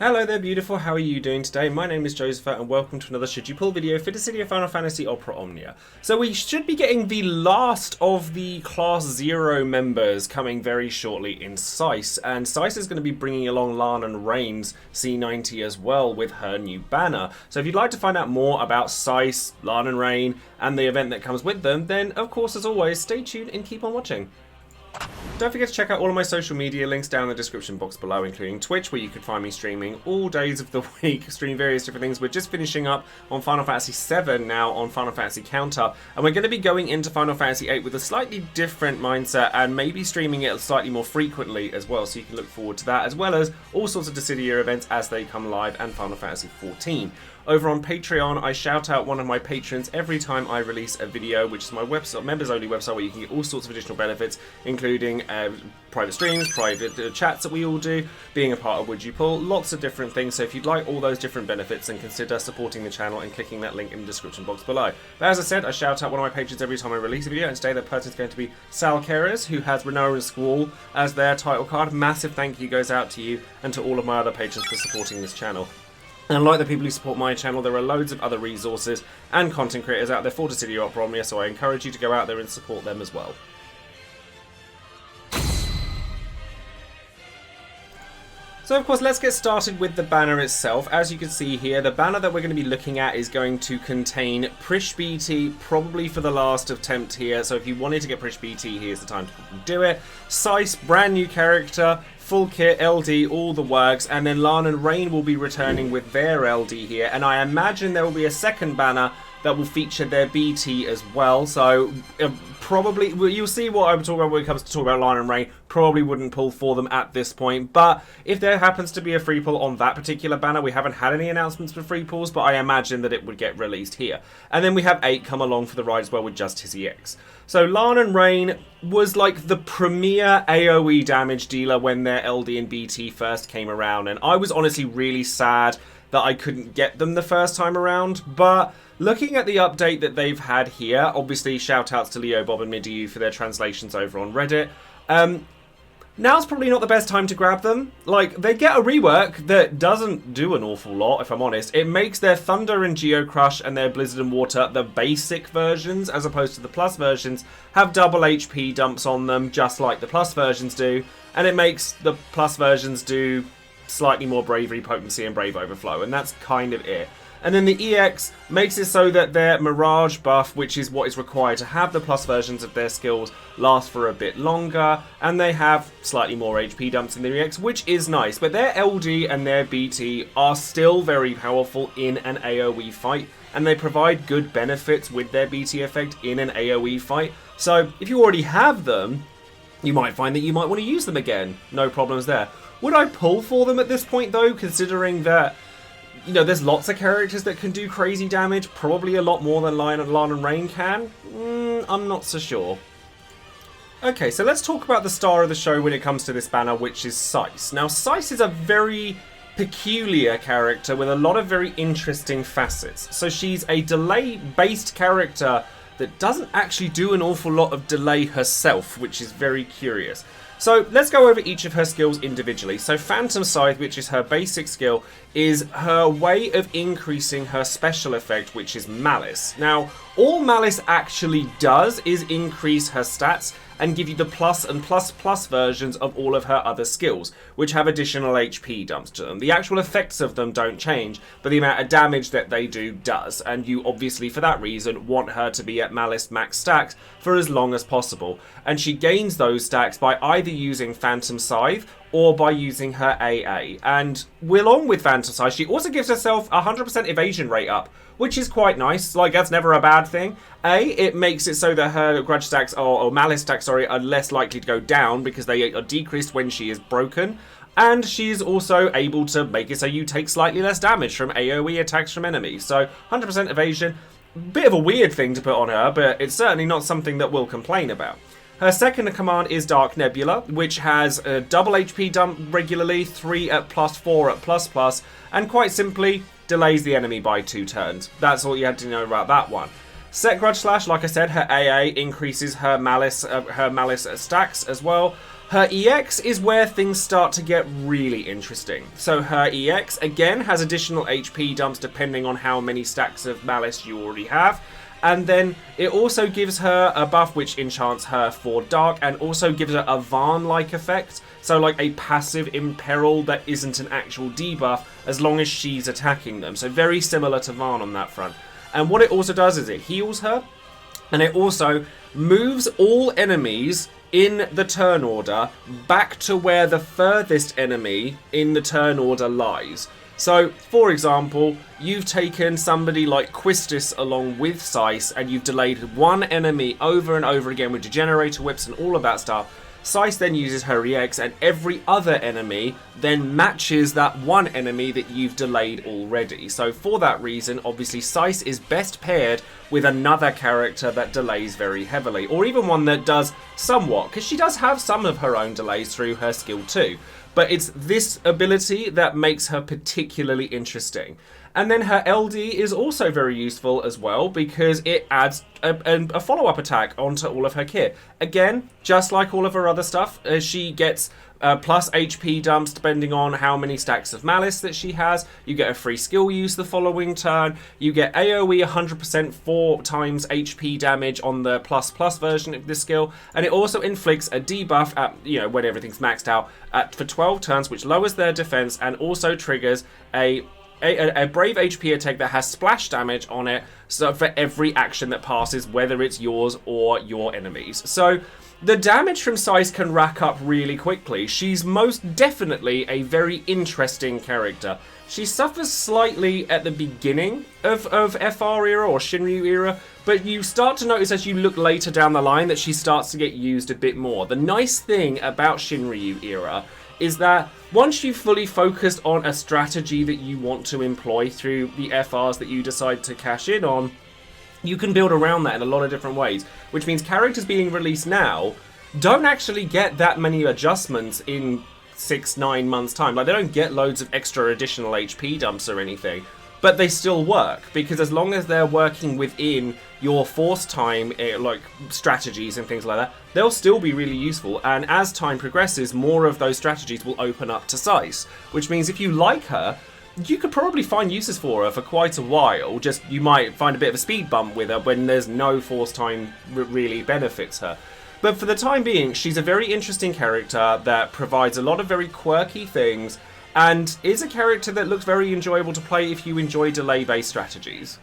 Hello there beautiful, how are you doing today? My name is Joesephyr and welcome to another Should You Pull video for Dissidia Final Fantasy Opera Omnia. So we should be getting the last of the Class 0 members coming very shortly in Sice, and Sice is going to be bringing along Lann and Reynn's C90 as well with her new banner. So if you'd like to find out more about Sice, Lann and Reynn and the event that comes with them, then of course as always stay tuned and keep on watching. Don't forget to check out all of my social media links down in the description box below, including Twitch, where you can find me streaming all days of the week, stream various different things. We're just finishing up on Final Fantasy VII now on Final Fantasy Counter, and we're going to be going into Final Fantasy VIII with a slightly different mindset and maybe streaming it slightly more frequently as well, so you can look forward to that, as well as all sorts of Dissidia events as they come live, and Final Fantasy XIV. Over on Patreon, I shout out one of my patrons every time I release a video, which is my website, members-only website, where you can get all sorts of additional benefits, including private streams, private chats that we all do, being a part of Would You Pull, lots of different things. So if you'd like all those different benefits, then consider supporting the channel and clicking that link in the description box below. But as I said, I shout out one of my patrons every time I release a video, and today that person is going to be Sal Keres, who has Reynn and Squall as their title card. Massive thank you goes out to you and to all of my other patrons for supporting this channel. And like the people who support my channel, there are loads of other resources and content creators out there for Dissidia Opera Omnia, so I encourage you to go out there and support them as well. So of course, let's get started with the banner itself. As you can see here, the banner that we're going to be looking at is going to contain Prish BT, probably for the last attempt here. So if you wanted to get Prish BT, here's the time to do it. Sice, brand new character, full kit, LD, all the works, and then Lann and Reynn will be returning with their LD here, and I imagine there will be a second banner that will feature their BT as well, so probably, you'll see what I'm talking about when it comes to talking about Lann and Reynn. Probably wouldn't pull for them at this point, but if there happens to be a free pull on that particular banner, we haven't had any announcements for free pulls, but I imagine that it would get released here. And then we have 8 come along for the ride as well with just his EX. So Lann and Reynn was like the premier AoE damage dealer when their LD and BT first came around, and I was honestly really sad that I couldn't get them the first time around, but looking at the update that they've had here, obviously shout outs to Leo, Bob and Midiu for their translations over on Reddit, now's probably not the best time to grab them. Like, they get a rework that doesn't do an awful lot, if I'm honest. It makes their Thunder and Geo Crush and their Blizzard and Water, the basic versions, as opposed to the Plus versions, have double HP dumps on them, just like the Plus versions do. And it makes the Plus versions do slightly more Bravery, Potency, and Brave Overflow, and that's kind of it. And then the EX makes it so that their Mirage buff, which is what is required to have the Plus versions of their skills, last for a bit longer, and they have slightly more HP dumps in their EX, which is nice. But their LD and their BT are still very powerful in an AoE fight, and they provide good benefits with their BT effect in an AoE fight. So if you already have them, you might find that you might want to use them again. No problems there. Would I pull for them at this point though, considering that, you know, there's lots of characters that can do crazy damage, probably a lot more than Lann and Reynn can? I'm not so sure. Okay, so let's talk about the star of the show when it comes to this banner, which is Sice. Now, Sice is a very peculiar character with a lot of very interesting facets. So she's a delay-based character that doesn't actually do an awful lot of delay herself, which is very curious. So let's go over each of her skills individually. So Phantom Scythe, which is her basic skill, is her way of increasing her special effect, which is Malice. Now, all Malice actually does is increase her stats and give you the plus and plus plus versions of all of her other skills, which have additional HP dumps to them. The actual effects of them don't change, but the amount of damage that they do does, and you obviously, for that reason, want her to be at Malice max stacks for as long as possible. And she gains those stacks by either using Phantom Scythe or by using her AA. And along with Phantom Scythe, she also gives herself 100% evasion rate up, which is quite nice. Like, that's never a bad thing. It makes it so that her grudge stacks, or malice stacks, sorry, are less likely to go down because they are decreased when she is broken. And she's also able to make it so you take slightly less damage from AoE attacks from enemies. So 100% evasion, bit of a weird thing to put on her, but it's certainly not something that we'll complain about. Her second command is Dark Nebula, which has a double HP dump regularly, 3 at plus, 4 at plus plus, and quite simply delays the enemy by 2 turns. That's all you had to know about that one. Set Grudge Slash, like I said, her AA increases her malice stacks as well. Her EX is where things start to get really interesting. So her EX, again, has additional HP dumps depending on how many stacks of Malice you already have. And then it also gives her a buff which enchants her for Dark and also gives her a Varn-like effect. So like a passive Imperil that isn't an actual debuff as long as she's attacking them. So very similar to Varn on that front. And what it also does is it heals her and it also moves all enemies in the turn order back to where the furthest enemy in the turn order lies. So, for example, you've taken somebody like Quistis along with Sice and you've delayed one enemy over and over again with Degenerator Whips and all of that stuff. Sice then uses her EX and every other enemy then matches that one enemy that you've delayed already. So for that reason, obviously Sice is best paired with another character that delays very heavily, or even one that does somewhat, because she does have some of her own delays through her skill too. But it's this ability that makes her particularly interesting. And then her LD is also very useful as well because it adds a follow-up attack onto all of her kit. Again, just like all of her other stuff, she gets plus HP dumps depending on how many stacks of Malice that she has. You get a free skill use the following turn. You get AoE 100% 4 times HP damage on the plus version of this skill. And it also inflicts a debuff at, when everything's maxed out for 12 turns, which lowers their defense and also triggers a Brave HP attack that has splash damage on it, so for every action that passes, whether it's yours or your enemies. So the damage from Sice can rack up really quickly. She's most definitely a very interesting character. She suffers slightly at the beginning of FR era or Shinryu era, but you start to notice as you look later down the line that she starts to get used a bit more. The nice thing about Shinryu era is that once you've fully focused on a strategy that you want to employ through the FRs that you decide to cash in on, you can build around that in a lot of different ways, which means characters being released now don't actually get that many adjustments in 6-9 months time. Like, they don't get loads of extra additional HP dumps or anything, but they still work, because as long as they're working within your force time, like strategies and things like that, they'll still be really useful. And as time progresses, more of those strategies will open up to Sice, which means if you like her, you could probably find uses for her for quite a while. Just you might find a bit of a speed bump with her when there's no force time really benefits her. But for the time being, she's a very interesting character that provides a lot of very quirky things and is a character that looks very enjoyable to play if you enjoy delay-based strategies.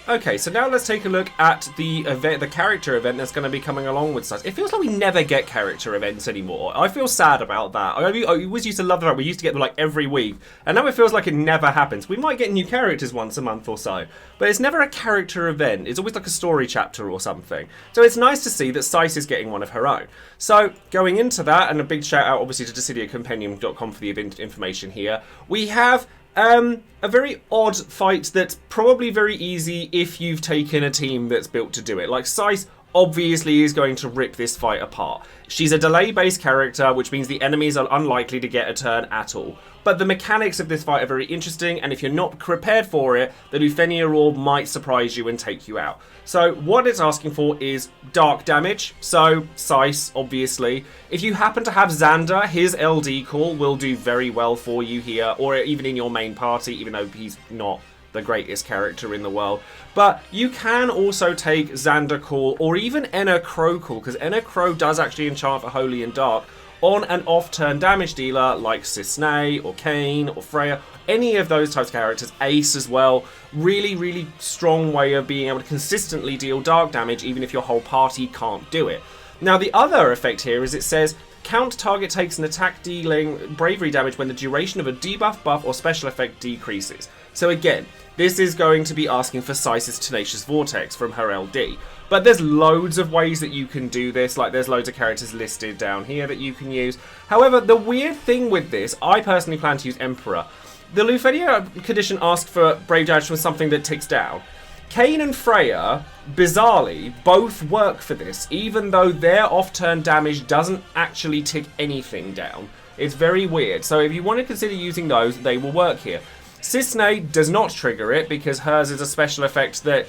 Okay, so now let's take a look at the event, the character event that's going to be coming along with Sice. It feels like we never get character events anymore. I feel sad about that. I always used to love the fact we used to get them like every week, and now it feels like it never happens. We might get new characters once a month or so, but it's never a character event. It's always like a story chapter or something. So it's nice to see that Sice is getting one of her own. So going into that, and a big shout out obviously to DissidiaCompendium.com for the event information here, we have a very odd fight that's probably very easy if you've taken a team that's built to do it. Like, Sice obviously is going to rip this fight apart. She's a delay-based character, which means the enemies are unlikely to get a turn at all. But the mechanics of this fight are very interesting, and if you're not prepared for it, the Lufenia Orb might surprise you and take you out. So what it's asking for is dark damage, so Sice, obviously. If you happen to have Xander, his LD call will do very well for you here, or even in your main party, even though he's not the greatest character in the world. But you can also take Xander Call or even Enna Crow Call, because Enna Crow does actually enchant for Holy and Dark on an off-turn damage dealer like Sice or Kayn or Freya, any of those types of characters, Ace as well. Really strong way of being able to consistently deal dark damage even if your whole party can't do it. Now the other effect here is it says count target takes an attack dealing bravery damage when the duration of a debuff, buff or special effect decreases. So again, this is going to be asking for Sice's Tenacious Vortex from her LD. But there's loads of ways that you can do this, like there's loads of characters listed down here that you can use. However, the weird thing with this, I personally plan to use Emperor. The Lufenia condition asked for Brave Damage from something that ticks down. Kayn and Freya, bizarrely, both work for this, even though their off-turn damage doesn't actually tick anything down. It's very weird, so if you want to consider using those, they will work here. Sice does not trigger it because hers is a special effect that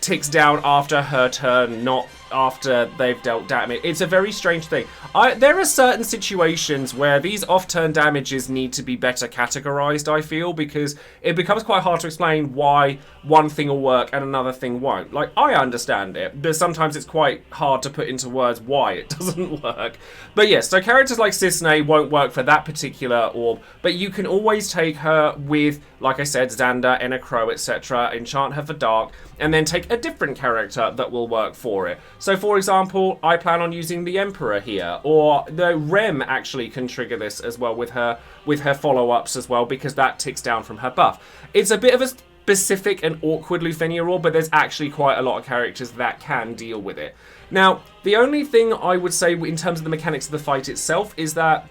ticks down after her turn, not after they've dealt damage. It's a very strange thing. There are certain situations where these off-turn damages need to be better categorized, I feel, because it becomes quite hard to explain why one thing will work and another thing won't. Like, I understand it, but sometimes it's quite hard to put into words why it doesn't work. But yes, so characters like Sice won't work for that particular orb, but you can always take her with, like I said, Xander, Enacro, etc., enchant her for dark, and then take a different character that will work for it. So, for example, I plan on using the Emperor here, or the Reynn actually can trigger this as well with her follow-ups as well, because that ticks down from her buff. It's a bit of a specific and awkward Lufenia orb, but there's actually quite a lot of characters that can deal with it. Now, the only thing I would say in terms of the mechanics of the fight itself is that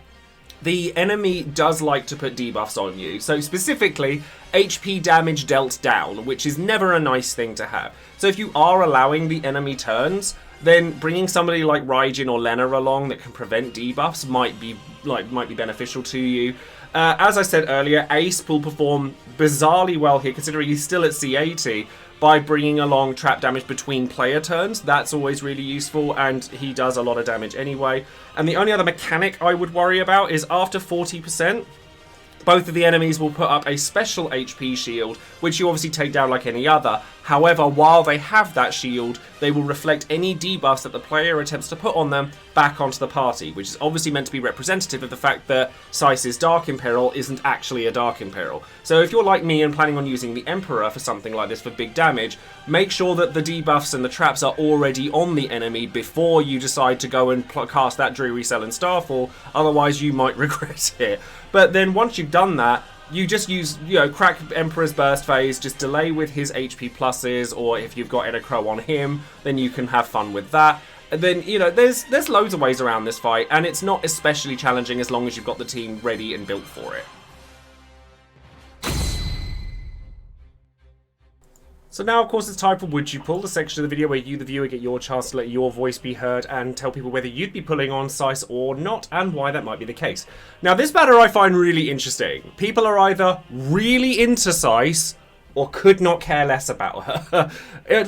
the enemy does like to put debuffs on you. So specifically, HP damage dealt down, which is never a nice thing to have. So if you are allowing the enemy turns, then bringing somebody like Raijin or Lann along that can prevent debuffs might be beneficial to you. As I said earlier, Ace will perform bizarrely well here, considering he's still at C80, by bringing along trap damage between player turns. That's always really useful, and he does a lot of damage anyway. And the only other mechanic I would worry about is after 40%, both of the enemies will put up a special HP shield, which you obviously take down like any other. However, while they have that shield, they will reflect any debuffs that the player attempts to put on them back onto the party, which is obviously meant to be representative of the fact that Sice's Dark Imperil isn't actually a Dark Imperil. So if you're like me and planning on using the Emperor for something like this for big damage, make sure that the debuffs and the traps are already on the enemy before you decide to go and cast that Dreary Cell and Starfall, otherwise you might regret it. But then once you've done that, you just use, crack Emperor's Burst Phase, just delay with his HP pluses, or if you've got Enacro on him, then you can have fun with that. And then, there's loads of ways around this fight, and it's not especially challenging as long as you've got the team ready and built for it. So now, of course, it's time for Would You Pull, the section of the video where you, the viewer, get your chance to let your voice be heard and tell people whether you'd be pulling on Sice or not, and why that might be the case. Now, this banner I find really interesting. People are either really into Sice or could not care less about her.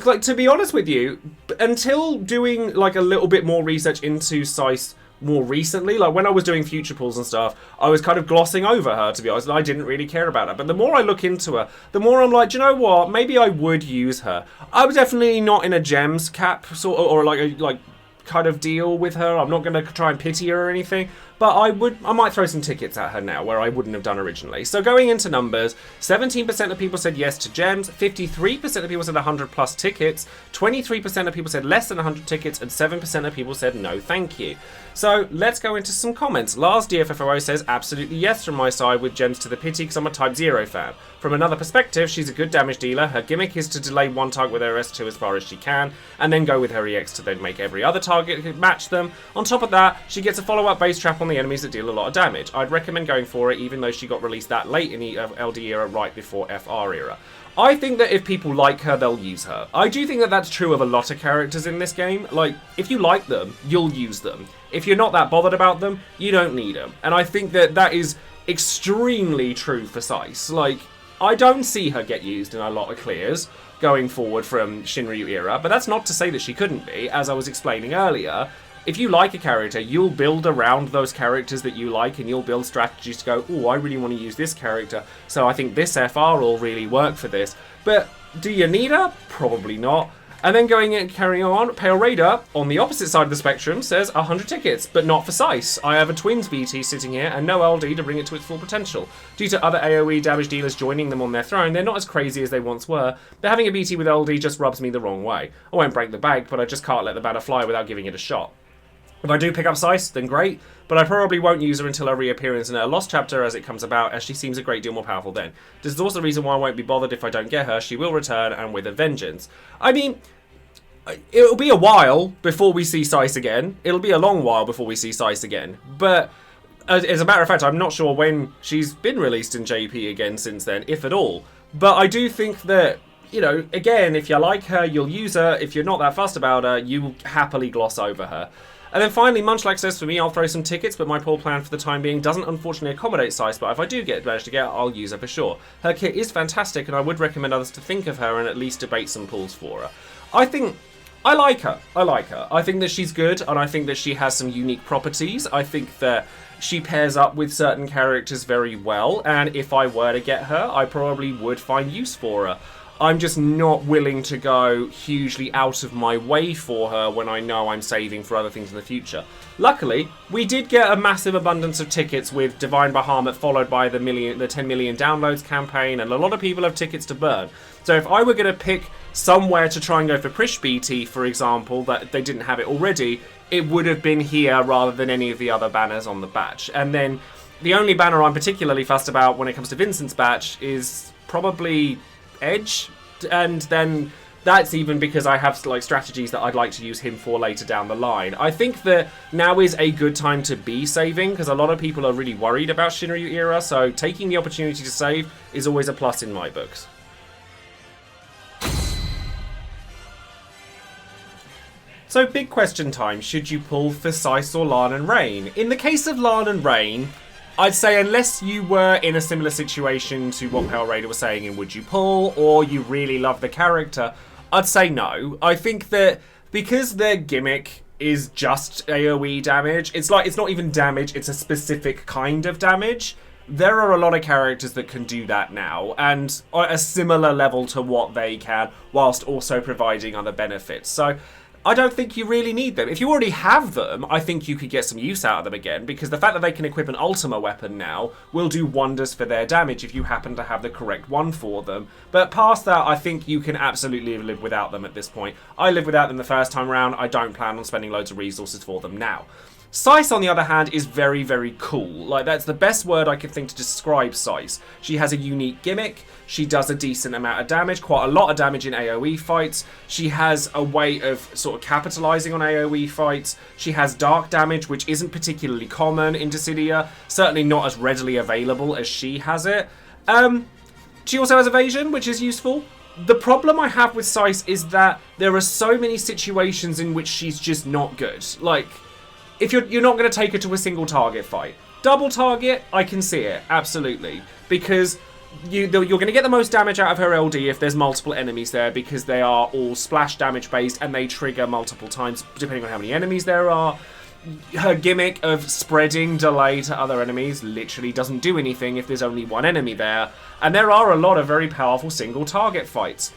Like, to be honest with you, until doing like a little bit more research into Sice more recently, like when I was doing future pulls and stuff, I was kind of glossing over her, to be honest. I didn't really care about her, but the more I look into her, the more I'm like, do you know what, maybe I would use her. I was definitely not in a gems cap sort of, or like kind of deal with her. I'm not going to try and pity her or anything, but I might throw some tickets at her now where I wouldn't have done originally. So going into numbers, 17% of people said yes to gems, 53% of people said 100 plus tickets, 23% of people said less than 100 tickets, and 7% of people said no thank you. So let's go into some comments. Lars DFFOO says absolutely yes from my side with gems to the pity because I'm a Type 0 fan. From another perspective, she's a good damage dealer. Her gimmick is to delay one target with her S2 as far as she can, and then go with her EX to then make every other target match them. On top of that, she gets a follow-up base trap on the enemies that deal a lot of damage. I'd recommend going for it, even though she got released that late in the LD era, right before FR era. I think that if people like her, they'll use her. I do think that that's true of a lot of characters in this game. Like, if you like them, you'll use them. If you're not that bothered about them, you don't need them. And I think that that is extremely true for Sice. Like, I don't see her get used in a lot of clears going forward from Shinryu era, but that's not to say that she couldn't be. As I was explaining earlier, if you like a character, you'll build around those characters that you like, and you'll build strategies to go, oh, I really want to use this character, so I think this FR will really work for this. But do you need her? Probably not. And then carrying on, Pale Raider, on the opposite side of the spectrum, says 100 tickets, but not for Sice. I have a Twins VT sitting here and no LD to bring it to its full potential. Due to other AoE damage dealers joining them on their throne, they're not as crazy as they once were, but having a BT with LD just rubs me the wrong way. I won't break the bank, but I just can't let the banner fly without giving it a shot. If I do pick up Sice, then great, but I probably won't use her until her reappearance in a Lost Chapter as it comes about, as she seems a great deal more powerful then. This is also the reason why I won't be bothered if I don't get her. She will return, and with a vengeance. I mean, it'll be a while before we see Sice again. It'll be a long while before we see Sice again. But as a matter of fact, I'm not sure when she's been released in JP again since then, if at all. But I do think that, again, if you like her, you'll use her. If you're not that fussed about her, you happily gloss over her. And then finally, Munchlack says, for me, I'll throw some tickets, but my pull plan for the time being doesn't unfortunately accommodate Sice, but if I do manage to get her, I'll use her for sure. Her kit is fantastic, and I would recommend others to think of her and at least debate some pulls for her. I think I like her. I like her. I think that she's good, and I think that she has some unique properties. I think that she pairs up with certain characters very well, and if I were to get her, I probably would find use for her. I'm just not willing to go hugely out of my way for her when I know I'm saving for other things in the future. Luckily, we did get a massive abundance of tickets with Divine Bahamut, followed by the 10 million downloads campaign, and a lot of people have tickets to burn. So if I were going to pick somewhere to try and go for Prish BT, for example, that they didn't have it already, it would have been here rather than any of the other banners on the batch. And then the only banner I'm particularly fussed about when it comes to Vincent's batch is probably Edge, and then that's even because I have like strategies that I'd like to use him for later down the line. I think that now is a good time to be saving, because a lot of people are really worried about Shinryu era, so taking the opportunity to save is always a plus in my books. So big question time, should you pull for Sice or Lann and Reynn? In the case of Lann and Reynn, I'd say unless you were in a similar situation to what Pale Raider was saying in Would You Pull, or you really love the character, I'd say no. I think that because their gimmick is just AoE damage, it's not even damage, it's a specific kind of damage. There are a lot of characters that can do that now, and at a similar level to what they can, whilst also providing other benefits. So I don't think you really need them. If you already have them, I think you could get some use out of them again, because the fact that they can equip an Ultima weapon now will do wonders for their damage if you happen to have the correct one for them. But past that, I think you can absolutely live without them at this point. I lived without them the first time around. I don't plan on spending loads of resources for them now. Sice, on the other hand, is very, very cool. Like, that's the best word I could think to describe Sice. She has a unique gimmick. She does a decent amount of damage, quite a lot of damage in AoE fights. She has a way of sort of capitalizing on AoE fights. She has dark damage, which isn't particularly common in Dissidia. Certainly not as readily available as she has it. She also has evasion, which is useful. The problem I have with Sice is that there are so many situations in which she's just not good. Like, if you're not going to take her to a single target fight. Double target, I can see it, absolutely. Because you're going to get the most damage out of her LD if there's multiple enemies there, because they are all splash damage based and they trigger multiple times depending on how many enemies there are. Her gimmick of spreading delay to other enemies literally doesn't do anything if there's only one enemy there. And there are a lot of very powerful single target fights.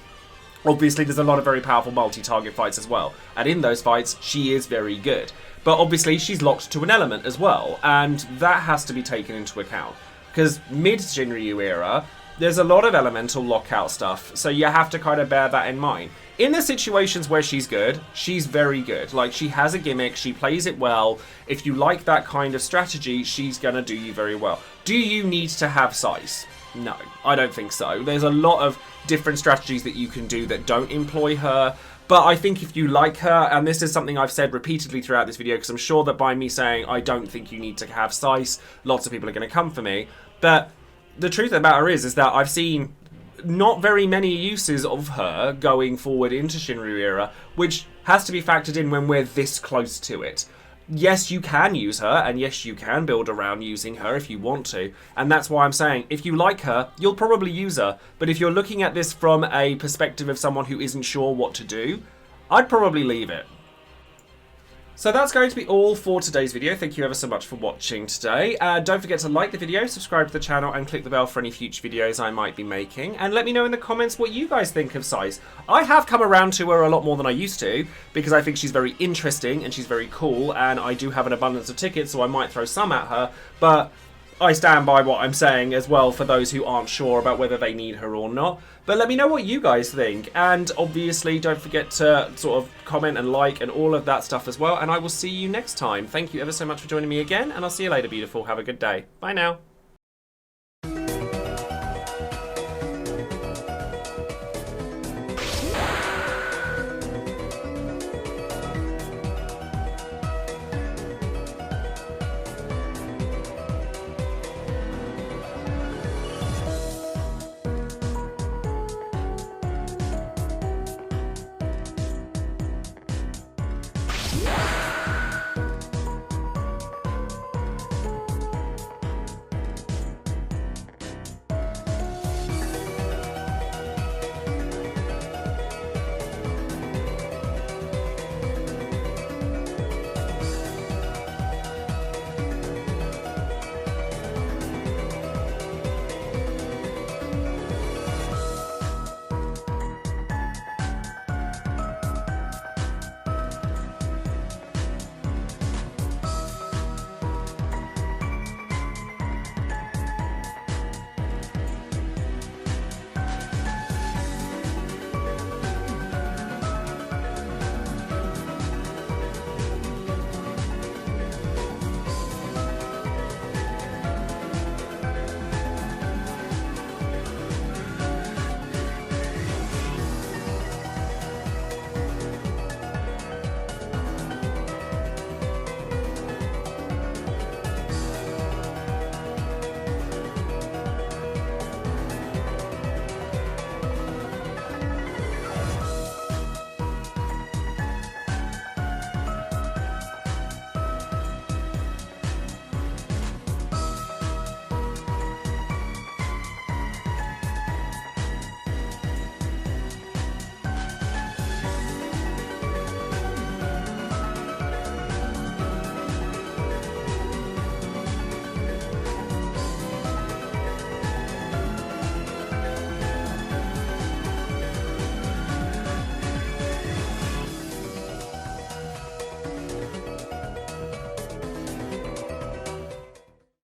Obviously, there's a lot of very powerful multi-target fights as well. And in those fights, she is very good. But obviously, she's locked to an element as well. And that has to be taken into account. Because mid-Shinryu era, there's a lot of elemental lockout stuff. So you have to kind of bear that in mind. In the situations where she's good, she's very good. Like, she has a gimmick, she plays it well. If you like that kind of strategy, she's going to do you very well. Do you need to have Sice? No, I don't think so. There's a lot of different strategies that you can do that don't employ her. But I think if you like her, and this is something I've said repeatedly throughout this video, because I'm sure that by me saying I don't think you need to have Sice, lots of people are going to come for me. But the truth of the matter is that I've seen not very many uses of her going forward into Shinryu era, which has to be factored in when we're this close to it. Yes, you can use her, and yes, you can build around using her if you want to, and that's why I'm saying, if you like her, you'll probably use her, but if you're looking at this from a perspective of someone who isn't sure what to do, I'd probably leave it. So that's going to be all for today's video. Thank you ever so much for watching today. Don't forget to like the video, subscribe to the channel, and click the bell for any future videos I might be making. And let me know in the comments what you guys think of Sice. I have come around to her a lot more than I used to, because I think she's very interesting and she's very cool, and I do have an abundance of tickets, so I might throw some at her, but I stand by what I'm saying as well for those who aren't sure about whether they need her or not. But let me know what you guys think. And obviously, don't forget to sort of comment and like and all of that stuff as well. And I will see you next time. Thank you ever so much for joining me again. And I'll see you later, beautiful. Have a good day. Bye now.